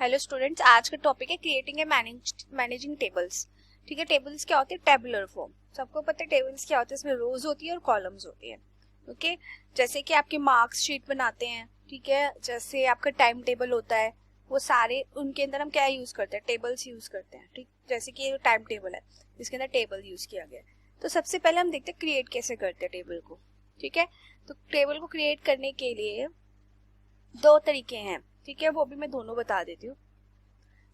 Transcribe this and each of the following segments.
Hello students, आज का topic है क्रिएटिंग ए मैनेजिंग टेबल्स। ठीक है, टेबल्स क्या होती है? Tabular form. सबको पता है टेबल्स क्या होते हैं, इसमें रोज होती है और कॉलम्स होती है। ओके, जैसे कि आपके मार्क्स शीट बनाते हैं, ठीक है, जैसे आपका टाइम टेबल होता है, वो सारे उनके अंदर हम क्या यूज करते हैं? टेबल्स यूज करते हैं। ठीक, जैसे कि ये टाइम टेबल है, इसके अंदर टेबल यूज किया गया है। तो सबसे पहले हम देखते हैं क्रिएट कैसे करते हैं टेबल को। ठीक है, तो टेबल को क्रिएट करने के लिए दो तरीके हैं। ठीक है, वो भी मैं दोनों बता देती हूँ।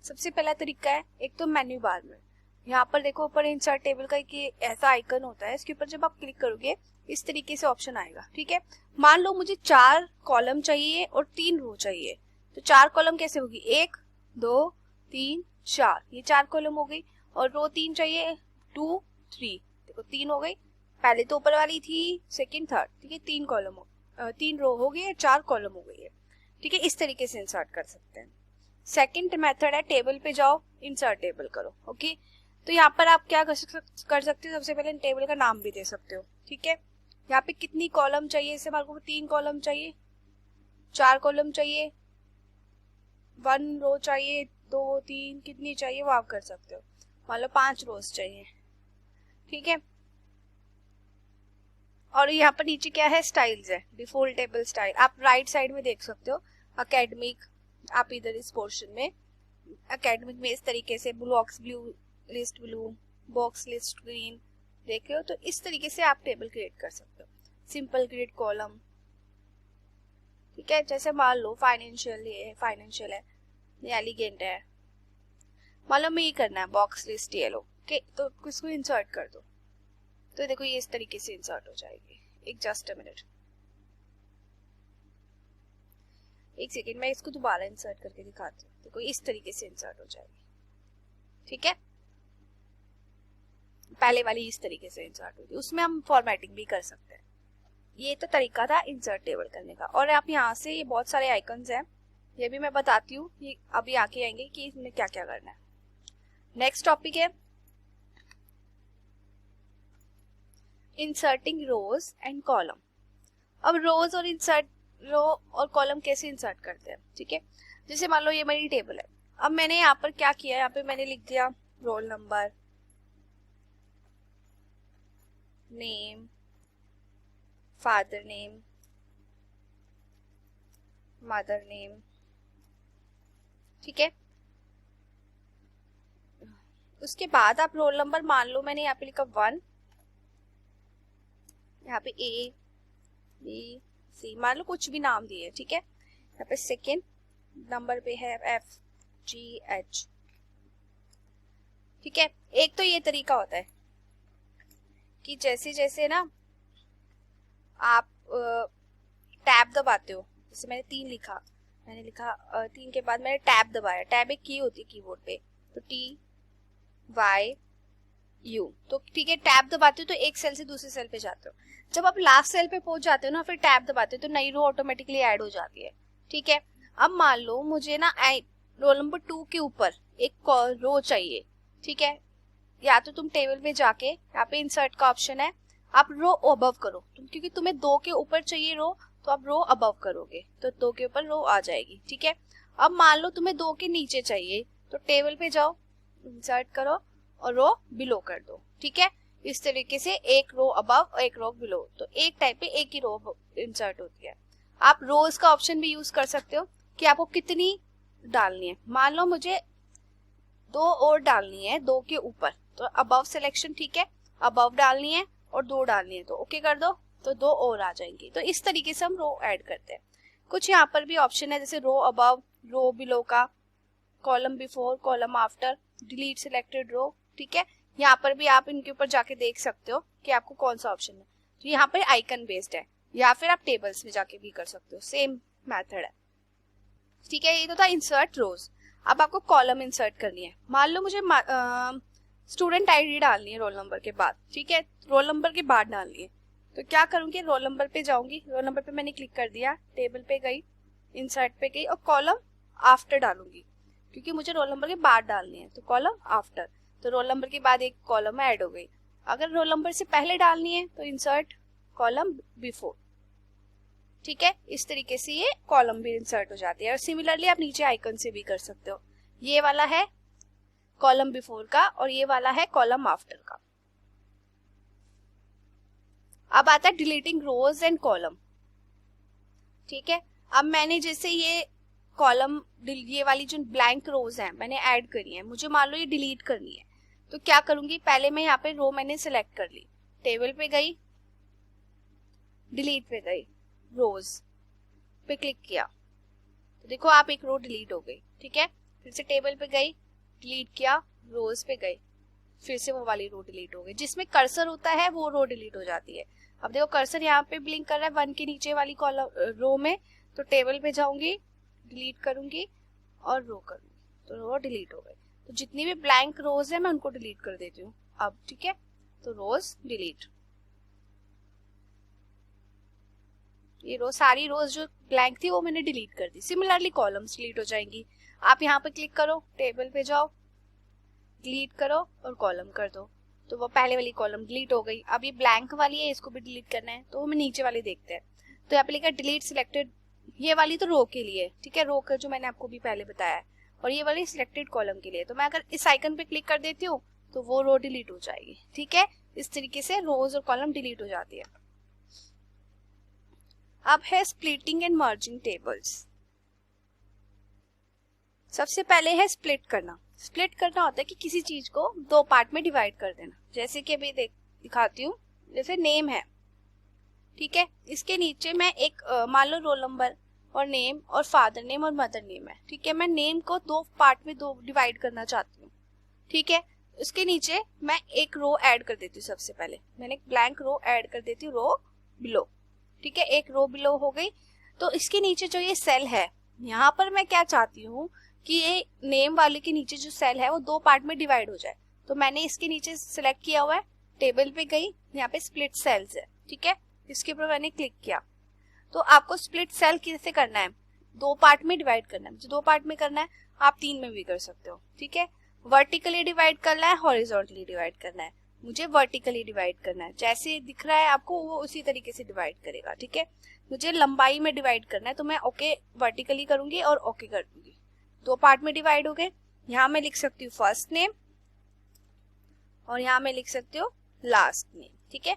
सबसे पहला तरीका है, एक तो मेन्यू बार में, यहाँ पर देखो ऊपर इंसर्ट टेबल का एक ऐसा आइकन होता है, इसके ऊपर जब आप क्लिक करोगे इस तरीके से ऑप्शन आएगा। ठीक है, मान लो मुझे 4 कॉलम चाहिए और 3 रो चाहिए, तो 4 कॉलम कैसे होगी? 1 2 3 4, ये 4 कॉलम हो गई। और रो 3 चाहिए, 2 3, देखो 3 हो गई। पहले तो ऊपर वाली थी, सेकंड थर्ड, ठीक है, 3 कॉलम 3 रो हो गई, 4 कॉलम हो गई है। ठीक है, इस तरीके से इंसर्ट कर सकते हैं। सेकंड मेथड है, टेबल पे जाओ, इंसर्ट टेबल करो। ओके, तो यहाँ पर आप क्या कर सकते हो? सबसे पहले टेबल का नाम भी दे सकते हो। ठीक है, यहाँ पे कितनी कॉलम चाहिए? इसे मान लो 3 कॉलम चाहिए, 4 कॉलम चाहिए, 1 रो चाहिए, 2 3, कितनी चाहिए वो आप कर सकते हो। मान लो 5 रोज चाहिए। ठीक है, और यहाँ पर नीचे क्या है? स्टाइल्स है, डिफॉल्ट टेबल स्टाइल। आप राइट साइड में देख सकते हो एकेडमिक, आप इधर इस पोर्शन में एकेडमिक में इस तरीके से box blue, list blue, box list green देख रहे हो। तो इस तरीके से आप टेबल क्रिएट कर सकते हो, सिंपल क्रिएट कॉलम। ठीक है, जैसे मान लो फाइनेंशियल, ये फाइनेंशियल है, ये एलिगेंट है, मान लो मैं ये करना है बॉक्स लिस्ट येलो। ओके, तो इसको इंसर्ट कर दो, तो देखो ये इस तरीके से इंसर्ट हो जाएगी। एक जस्ट अ मिनट, एक सेकेंड, मैं इसको दोबारा इंसर्ट करके दिखाती हूँ। देखो इस तरीके से इंसर्ट हो जाएगी। ठीक है, पहले वाली इस तरीके से इंसर्ट होगी, उसमें हम फॉर्मेटिंग भी कर सकते हैं। ये तो तरीका था इंसर्ट टेबल करने का। और आप यहाँ से ये बहुत सारे आइकन्स हैं, ये भी मैं बताती हूँ, ये अभी आके आएंगे कि इसमें क्या क्या करना है। नेक्स्ट टॉपिक है इंसर्टिंग रोज एंड कॉलम। अब रोज और इंसर्ट, रो और कॉलम कैसे इंसर्ट करते हैं? ठीक है, जैसे मान लो ये मेरी टेबल है। अब मैंने यहाँ पर क्या किया, यहाँ पे मैंने लिख दिया roll number, name, father name, mother name. ठीक है, उसके बाद आप रोल नंबर, मान लो मैंने यहाँ पे लिखा 1, यहाँ पे A B C, मान लो कुछ भी नाम दिए। ठीक है, यहाँ पे सेकेंड नंबर पे है F G H। ठीक है, एक तो ये तरीका होता है कि जैसे जैसे ना आप टैब दबाते हो, जैसे मैंने 3 लिखा, मैंने लिखा 3 के बाद मैंने टैब दबाया, टैब एक की होती है कीबोर्ड पे, तो TYU। तो ठीक है, टैब दबाते हो तो एक सेल से दूसरे सेल पे जाते हो। जब आप लास्ट सेल पे पहुंच जाते हो ना, फिर टैब दबाते हो तो नई रो ऑटोमेटिकली ऐड हो जाती है। ठीक है, अब मान लो मुझे ना रोल नंबर 2 के ऊपर एक रो चाहिए। ठीक है, या तो तुम टेबल पे जाके यहाँ पे इंसर्ट का ऑप्शन है, आप रो अबव करो, क्योंकि तुम्हें 2 के ऊपर चाहिए रो, तो आप रो अबव करोगे तो 2 के ऊपर रो आ जाएगी। ठीक है, अब मान लो तुम्हें 2 के नीचे चाहिए, तो टेबल पे जाओ, इंसर्ट करो और रो बिलो कर दो। ठीक है, इस तरीके से एक रो अबव एक रो बिलो, तो एक टाइप पे एक ही रो इंसर्ट होती है। आप रोज का ऑप्शन भी यूज कर सकते हो कि आपको कितनी डालनी है। मान लो मुझे 2 और डालनी है 2 के ऊपर, तो अबव सिलेक्शन। ठीक है, अबव डालनी है और 2 डालनी है, तो ओके कर दो, तो 2 और आ जाएंगी। तो इस तरीके से हम रो ऐड करते हैं। कुछ यहाँ पर भी ऑप्शन है, जैसे रो अबव, रो बिलो का, column before, column after, delete selected row. ठीक है, यहाँ पर भी आप इनके ऊपर जाके देख सकते हो कि आपको कौन सा ऑप्शन है। तो यहाँ पर आइकन बेस्ड है, या फिर आप टेबल्स में जाके भी कर सकते हो, सेम मेथड है। ठीक है, ये तो था इंसर्ट रोज। अब आपको कॉलम इंसर्ट करनी है। मान लो मुझे स्टूडेंट आईडी डालनी है रोल नंबर के बाद। ठीक है, रोल नंबर के बाद डालनी है, तो क्या करूंगी? रोल नंबर पे जाऊंगी, रोल नंबर पे मैंने क्लिक कर दिया, टेबल पे गई, इंसर्ट पे गई और कॉलम आफ्टर डालूंगी, क्योंकि मुझे रोल नंबर के बाद डालनी है, तो कॉलम आफ्टर। तो रोल नंबर के बाद एक कॉलम ऐड हो गई। अगर रोल नंबर से पहले डालनी है तो इंसर्ट कॉलम बिफोर। ठीक है, इस तरीके से ये कॉलम भी इंसर्ट हो जाती है। और सिमिलरली आप नीचे आइकन से भी कर सकते हो। ये वाला है कॉलम बिफोर का और ये वाला है कॉलम आफ्टर का। अब आता है डिलीटिंग रोज एंड कॉलम। ठीक है, अब मैंने जैसे ये कॉलम, ये वाली जो ब्लैंक रोज है मैंने ऐड करी है, मुझे मान लो ये डिलीट करनी है, तो क्या करूंगी, पहले मैं यहाँ पे रो मैंने सिलेक्ट कर ली, टेबल पे गई, डिलीट पे गई, रोज पे क्लिक किया, तो देखो आप एक रो डिलीट हो गई। ठीक है, फिर से टेबल पे गई, डिलीट किया, रोज पे गई, फिर से वो वाली रो डिलीट हो गई। जिसमें कर्सर होता है वो रो डिलीट हो जाती है। अब देखो कर्सर यहाँ पे ब्लिंक कर रहा है 1 के नीचे वाली कॉलम रो में, तो टेबल पे जाऊंगी, डिलीट करूंगी और रो करूंगी, तो रो डिलीट हो गई। तो जितनी भी ब्लैंक रोज है मैं उनको डिलीट कर देती हूँ अब। ठीक है, तो रोज डिलीट, ये रो सारी रोज जो ब्लैंक थी वो मैंने डिलीट कर दी। सिमिलरली कॉलम्स डिलीट हो जाएंगी। आप यहाँ पे क्लिक करो, टेबल पे जाओ, डिलीट करो और कॉलम कर दो, तो वो पहले वाली कॉलम डिलीट हो गई। अब ये ब्लैंक वाली है, इसको भी डिलीट करना है, तो हमें नीचे वाली देखते हैं। तो यहाँ पे लिखा डिलीट सिलेक्टेड, ये वाली तो रो के लिए, ठीक है, रो का जो मैंने आपको भी पहले बताया है, और ये वाली सिलेक्टेड कॉलम के लिए। तो मैं अगर इस आइकन पे क्लिक कर देती हूँ तो वो रो डिलीट हो जाएगी। ठीक है, इस तरीके से रोज और कॉलम डिलीट हो जाती है। अब है स्प्लिटिंग एंड मर्जिंग टेबल्स। सबसे पहले है स्प्लिट करना। स्प्लिट करना होता है कि किसी चीज को दो पार्ट में डिवाइड कर देना। जैसे कि अभी दिखाती हूँ, जैसे नेम है, ठीक है, इसके नीचे मैं एक मान लो रोल नंबर और नेम और फादर नेम और मदर नेम है। ठीक है, मैं नेम को दो पार्ट में दो डिवाइड करना चाहती हूँ। ठीक है, उसके नीचे मैं एक रो ऐड कर देती हूँ। सबसे पहले मैंने एक ब्लैंक रो ऐड कर देती हूँ, रो बिलो। ठीक है, एक रो बिलो हो गई। तो इसके नीचे जो ये सेल है, यहाँ पर मैं क्या चाहती हूँ कि ये नेम वाले के नीचे जो सेल है वो दो पार्ट में डिवाइड हो जाए। तो मैंने इसके नीचे सिलेक्ट किया हुआ है, टेबल पे गई, यहाँ पे स्प्लिट सेल्स है। ठीक है, इसके ऊपर मैंने क्लिक किया। तो आपको स्प्लिट सेल कैसे करना है, दो पार्ट में डिवाइड करना है। मुझे दो पार्ट में करना है, आप 3 में भी कर सकते हो। ठीक है, वर्टिकली डिवाइड करना है, हॉरिजॉन्टली डिवाइड करना है। मुझे वर्टिकली डिवाइड करना है, जैसे दिख रहा है आपको वो उसी तरीके से डिवाइड करेगा। ठीक है, मुझे लंबाई में डिवाइड करना है, तो मैं ओके वर्टिकली करूंगी और ओके कर दूंगी। दो पार्ट में डिवाइड हो गए। यहाँ मैं लिख सकती हूँ फर्स्ट नेम और यहाँ मैं लिख सकती हूँ लास्ट नेम। ठीक है,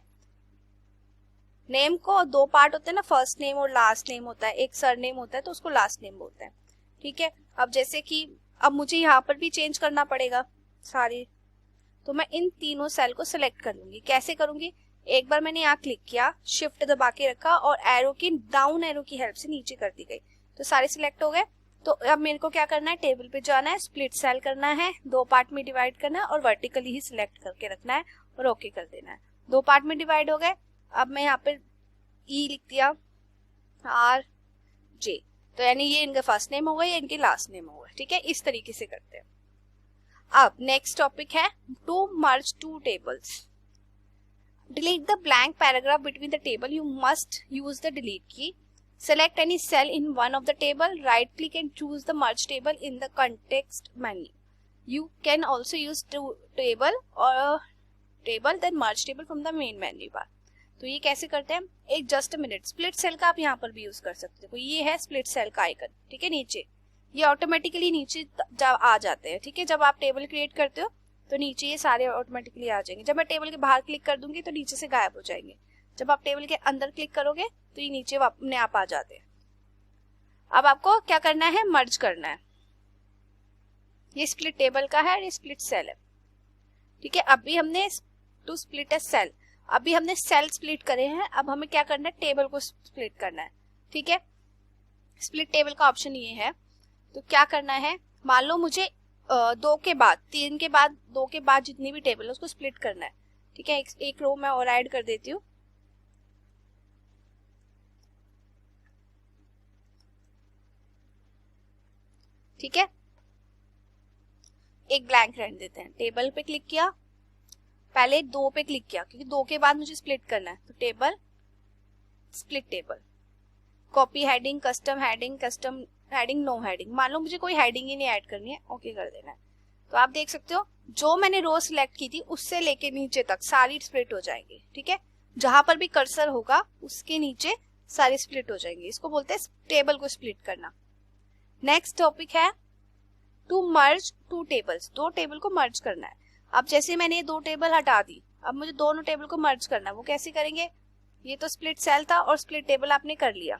नेम को दो पार्ट होते हैं ना, फर्स्ट नेम और लास्ट नेम होता है, एक सर नेम होता है तो उसको लास्ट नेम बोलते हैं। ठीक है, अब जैसे कि अब मुझे यहाँ पर भी चेंज करना पड़ेगा सारी, तो मैं इन तीनों सेल को सिलेक्ट कर लूंगी। कैसे करूंगी, एक बार मैंने यहाँ क्लिक किया, शिफ्ट दबा के रखा और एरो की डाउन एरो की हेल्प से नीचे कर दी गई, तो सारे सिलेक्ट हो गए। तो अब मेरे को क्या करना है, टेबल पे जाना है, स्प्लिट सेल करना है, दो पार्ट में डिवाइड करना है और वर्टिकली ही सिलेक्ट करके रखना है और ओके कर देना है। दो पार्ट में डिवाइड हो गए। अब मैं यहाँ पे ई लिख दिया, आर जे, तो यानी ये इनका फर्स्ट नेम हो गया, इनके लास्ट नेम हो गया। ठीक है, इस तरीके से करते हैं। अब नेक्स्ट टॉपिक है to merge two tables. Delete the blank paragraph between the table, you must use the delete key. Select any cell in one of the table, right click and choose the merge table in the context menu. You can also use table or table then merge table from the main menu bar. तो ये कैसे करते हैं, एक just minute, split cell का आप यहाँ पर भी यूज कर सकते हो। ये है स्प्लिट सेल का आइकन, ठीक है, नीचे ये ऑटोमेटिकली नीचे जब आ जाते हैं। ठीक है, जब आप टेबल क्रिएट करते हो तो नीचे ये सारे ऑटोमेटिकली आ जाएंगे। जब मैं टेबल के बाहर क्लिक कर दूंगी तो नीचे से गायब हो जाएंगे। जब आप टेबल के अंदर क्लिक करोगे तो ये नीचे अपने आप आ जाते हैं। अब आपको क्या करना है, मर्ज करना है। ये स्प्लिट टेबल का है, ये स्प्लिट सेल है। ठीक है, अभी हमने टू स्प्लिट अ सेल, अभी हमने सेल स्प्लिट करे हैं, अब हमें क्या करना है, टेबल को स्प्लिट करना है। ठीक है, स्प्लिट टेबल का ऑप्शन ये है। तो क्या करना है, मान लो मुझे 2 के बाद 3 के बाद 2 के बाद जितनी भी टेबल है उसको स्प्लिट करना है। ठीक है, एक रो मैं और ऐड कर देती हूँ। ठीक है, एक ब्लैंक रहने देते हैं। टेबल पे क्लिक किया, पहले 2 पे क्लिक किया क्योंकि 2 के बाद मुझे स्प्लिट करना है, तो table split table, copy heading, custom heading, no heading. मान लो मुझे कोई हेडिंग ही नहीं ऐड करनी है, ओके कर देना है। तो आप देख सकते हो जो मैंने रो सिलेक्ट की थी उससे लेके नीचे तक सारी स्प्लिट हो जाएंगी। ठीक है, जहां पर भी कर्सर होगा उसके नीचे सारी स्प्लिट हो जाएंगी। इसको बोलते हैं टेबल को स्प्लिट करना। नेक्स्ट टॉपिक है टू मर्ज टू टेबल्स, दो टेबल को मर्ज करना है। अब जैसे मैंने ये दो टेबल हटा दी, अब मुझे दोनों टेबल को मर्ज करना है। वो कैसे करेंगे? ये तो स्प्लिट सेल था और स्प्लिट टेबल आपने कर लिया,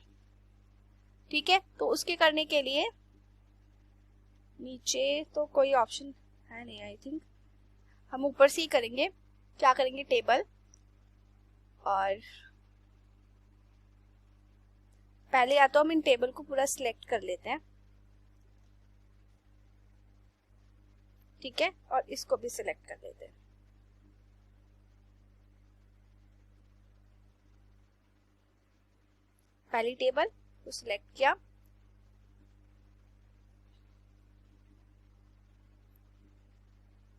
ठीक है। तो उसके करने के लिए नीचे तो कोई ऑप्शन है नहीं, आई थिंक हम ऊपर से ही करेंगे। क्या करेंगे? टेबल, और पहले या तो हम इन टेबल को पूरा सिलेक्ट कर लेते हैं, ठीक है, और इसको भी सिलेक्ट कर लेते हैं। पहली टेबल को सिलेक्ट किया,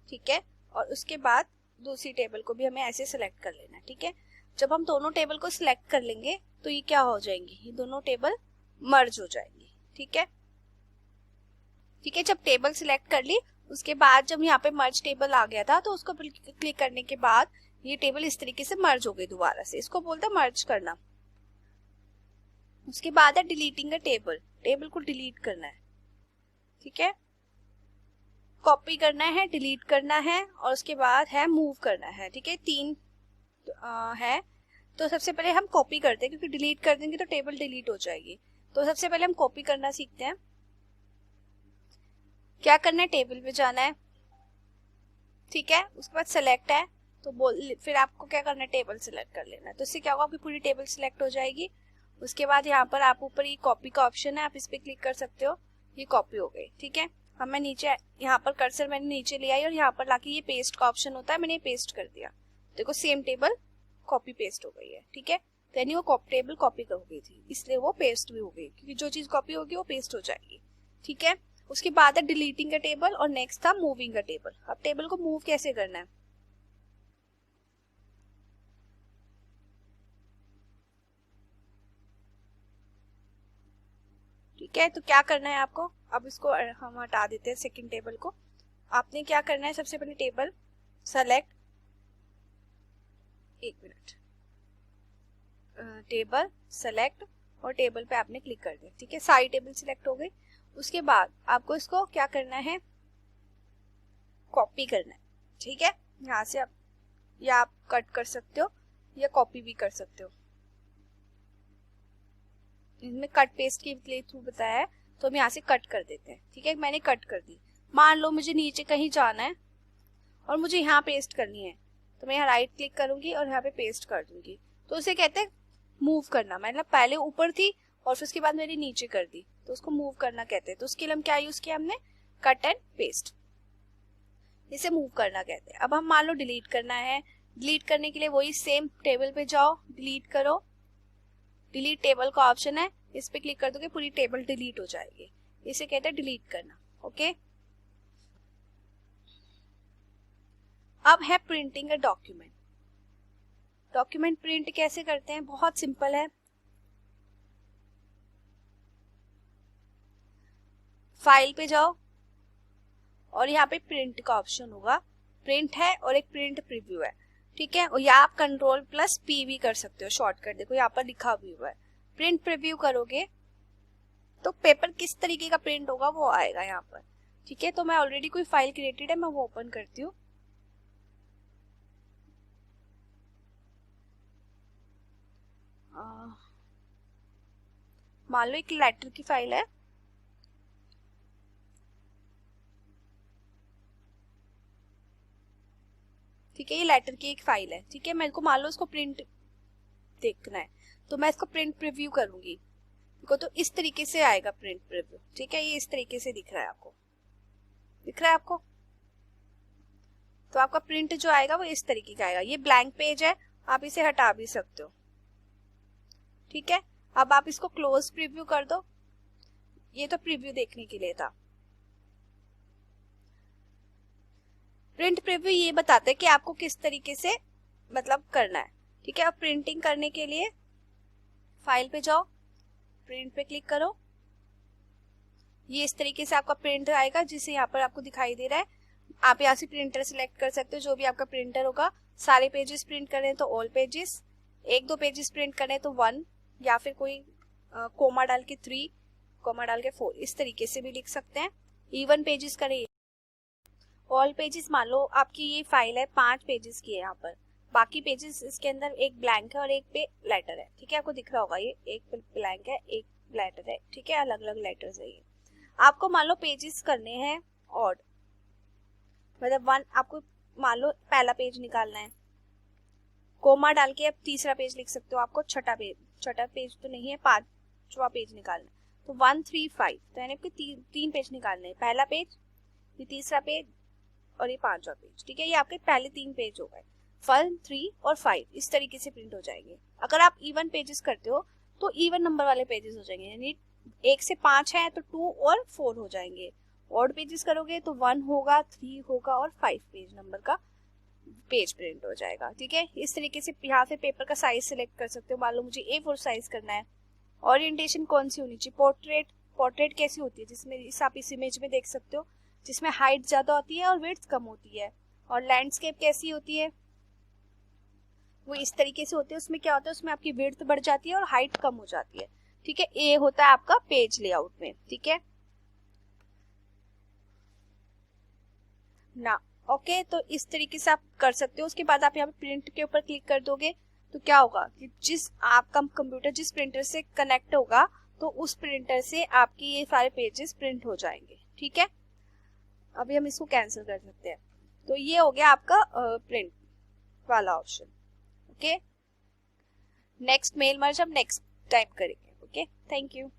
ठीक है, और उसके बाद दूसरी टेबल को भी हमें ऐसे सिलेक्ट कर लेना है, ठीक है। जब हम दोनों टेबल को सिलेक्ट कर लेंगे तो ये क्या हो जाएंगी? ये दोनों टेबल मर्ज हो जाएंगी, ठीक है। ठीक है, जब टेबल सिलेक्ट कर ली, उसके बाद जब यहाँ पे मर्ज टेबल आ गया था तो उसको क्लिक करने के बाद ये टेबल इस तरीके से मर्ज हो गई दोबारा से। इसको बोलते हैं मर्ज करना। उसके बाद है डिलीटिंग अ टेबल, टेबल को डिलीट करना है, ठीक है। कॉपी करना है, डिलीट करना है, और उसके बाद है मूव करना है, ठीक है। तीन है। तो सबसे पहले हम कॉपी करते हैं, क्योंकि डिलीट कर देंगे तो टेबल डिलीट हो जाएगी। तो सबसे पहले हम कॉपी करना सीखते हैं। क्या करना है? टेबल पे जाना है, ठीक है। उसके बाद सेलेक्ट है, तो फिर आपको क्या करना है? टेबल सिलेक्ट कर लेना है। तो इससे क्या होगा? आपकी पूरी टेबल सिलेक्ट हो जाएगी। उसके बाद यहाँ पर आप ऊपर ये कॉपी का ऑप्शन है, आप इस पे क्लिक कर सकते हो। ये कॉपी हो गई, ठीक है। अब मैं नीचे यहाँ पर कर्सर मैंने नीचे ले आई और यहाँ पर लाके ये पेस्ट का ऑप्शन होता है, मैंने ये पेस्ट कर दिया। देखो सेम टेबल कॉपी पेस्ट हो गई है, ठीक है। तो यानी वो टेबल कॉपी हो गई थी, इसलिए वो पेस्ट भी हो गई, क्योंकि जो चीज कॉपी होगी वो पेस्ट हो जाएगी, ठीक है। उसके बाद है डिलीटिंग अ टेबल, और नेक्स्ट था मूविंग अ टेबल। अब टेबल को मूव कैसे करना है? ठीक है, तो क्या करना है आपको? अब इसको हम हटा देते हैं सेकंड टेबल को। आपने क्या करना है? सबसे पहले टेबल सेलेक्ट, एक मिनट, टेबल सेलेक्ट, और टेबल पे आपने क्लिक कर दिया, ठीक है। सारी टेबल सिलेक्ट हो गई। उसके बाद आपको इसको क्या करना है? कॉपी करना है, ठीक है। यहाँ से आप या आप कट कर सकते हो या कॉपी भी कर सकते हो। इसमें कट पेस्ट के थ्रू बताया है, तो हम यहाँ से कट कर देते हैं, ठीक है। मैंने कट कर दी। मान लो मुझे नीचे कहीं जाना है और मुझे यहाँ पेस्ट करनी है, तो मैं यहाँ राइट क्लिक करूंगी और यहाँ पे पेस्ट कर दूंगी। तो उसे कहते हैं मूव करना। मतलब पहले ऊपर थी और फिर उसके बाद मैंने नीचे कर दी, तो उसको मूव करना कहते हैं। तो उसके लिए हम क्या यूज किया? हमने कट एंड पेस्ट, इसे मूव करना कहते हैं। अब हम मान लो डिलीट करना है। डिलीट करने के लिए वही सेम टेबल पे जाओ, डिलीट करो, डिलीट टेबल का ऑप्शन है, इस पे क्लिक कर दोगे पूरी टेबल डिलीट हो जाएगी। इसे कहते हैं डिलीट करना, ओके। अब है printing a document. Document print कैसे करते हैं? बहुत सिंपल है। फाइल पे जाओ और यहाँ पे प्रिंट का ऑप्शन होगा। प्रिंट है और एक प्रिंट प्रीव्यू है, ठीक है। और या आप Ctrl+P भी कर सकते हो शॉर्टकट। देखो यहाँ पर लिखा भी हुआ है। प्रिंट प्रीव्यू करोगे तो पेपर किस तरीके का प्रिंट होगा वो आएगा यहाँ पर, ठीक है। तो मैं ऑलरेडी कोई फाइल क्रिएटेड है, मैं वो ओपन करती हूँ। मान लो एक लेटर की फाइल है, ठीक है। ये लेटर की एक फाइल है, ठीक है। मेरे को मान लो इसको प्रिंट देखना है, तो मैं इसको प्रिंट प्रीव्यू करूंगी। देखो तो इस तरीके से आएगा प्रिंट प्रीव्यू, ठीक है। ये इस तरीके से दिख रहा है आपको, दिख रहा है आपको? तो आपका प्रिंट जो आएगा वो इस तरीके का आएगा। ये ब्लैंक पेज है, आप इसे हटा भी सकते हो, ठीक है। अब आप इसको क्लोज प्रीव्यू कर दो। ये तो प्रीव्यू देखने के लिए था। प्रिंट प्रीव्यू ये बताता है कि आपको किस तरीके से मतलब करना है, ठीक है। अब प्रिंटिंग करने के लिए फाइल पे जाओ, प्रिंट पे क्लिक करो। ये इस तरीके से आपका प्रिंटर आएगा, जिसे यहाँ पर आपको दिखाई दे रहा है। आप यहाँ से प्रिंटर सिलेक्ट कर सकते हो, जो भी आपका प्रिंटर होगा। सारे पेजेस प्रिंट करें तो ऑल पेजेस, एक दो पेजेस प्रिंट करें तो 1, या फिर कोई कोमा डाल के 3, कोमा डाल के 4, इस तरीके से भी लिख सकते हैं। इवन पेजेस करें, ऑल पेजेस, मान लो आपकी ये फाइल है 5 पेजेस की है, यहाँ पर बाकी पेजेस इसके अंदर एक ब्लैंक है और एक पे लेटर है, ठीक है, आपको दिख रहा होगा ये एक पे ब्लैंक है एक लेटर है, ठीक है, अलग अलग लेटर्स है ये। आपको मान लो पेजेस करने हैं ऑड, मतलब 1, आपको मान लो पहला पेज निकालना है, कोमा डाल के अब तीसरा पेज लिख सकते हो, आपको छठा पेज तो नहीं है, 5वां पेज निकालना है, तो 1 3 5, तो यानी आपको तीन पेज निकालने हैं, पहला पेज, ये तीसरा पेज और ये 5वां पेज, ठीक है, ये आपके पहले 3 पेज हो गए। 1 3 और 5 इस तरीके से प्रिंट हो जाएंगे। अगर आप इवन पेजेस करते हो तो इवन नंबर वाले पेजेस हो जाएंगे, यानी 1 से 5 है तो 2 और 4 हो जाएंगे। ऑड पेजेस करोगे तो 1 होगा, 3 होगा और 5 पेज नंबर का पेज प्रिंट हो जाएगा, ठीक है। इस तरीके से यहाँ से पेपर का साइज सिलेक्ट कर सकते हो, मान लो मुझे A4 साइज करना है। ओरिएंटेशन कौन सी होनी चाहिए, पोर्ट्रेट कैसी होती है, जिसमें आप इस इमेज में देख सकते हो, जिसमें हाइट ज्यादा होती है और विड्थ कम होती है। और लैंडस्केप कैसी होती है, वो इस तरीके से होती है, उसमें क्या होता है, उसमें आपकी विड्थ बढ़ जाती है और हाइट कम हो जाती है, ठीक है। ए होता है आपका पेज लेआउट में, ठीक है ना। ओके, तो इस तरीके से आप कर सकते हो। उसके बाद आप यहाँ पे प्रिंट के ऊपर क्लिक कर दोगे तो क्या होगा कि जिस आपका कंप्यूटर जिस प्रिंटर से कनेक्ट होगा तो उस प्रिंटर से आपकी ये सारे पेजेस प्रिंट हो जाएंगे, ठीक है। अभी हम इसको कैंसिल कर सकते हैं। तो ये हो गया आपका प्रिंट वाला option, okay. Next mail merge हम नेक्स्ट टाइप करेंगे, ओके। Thank you.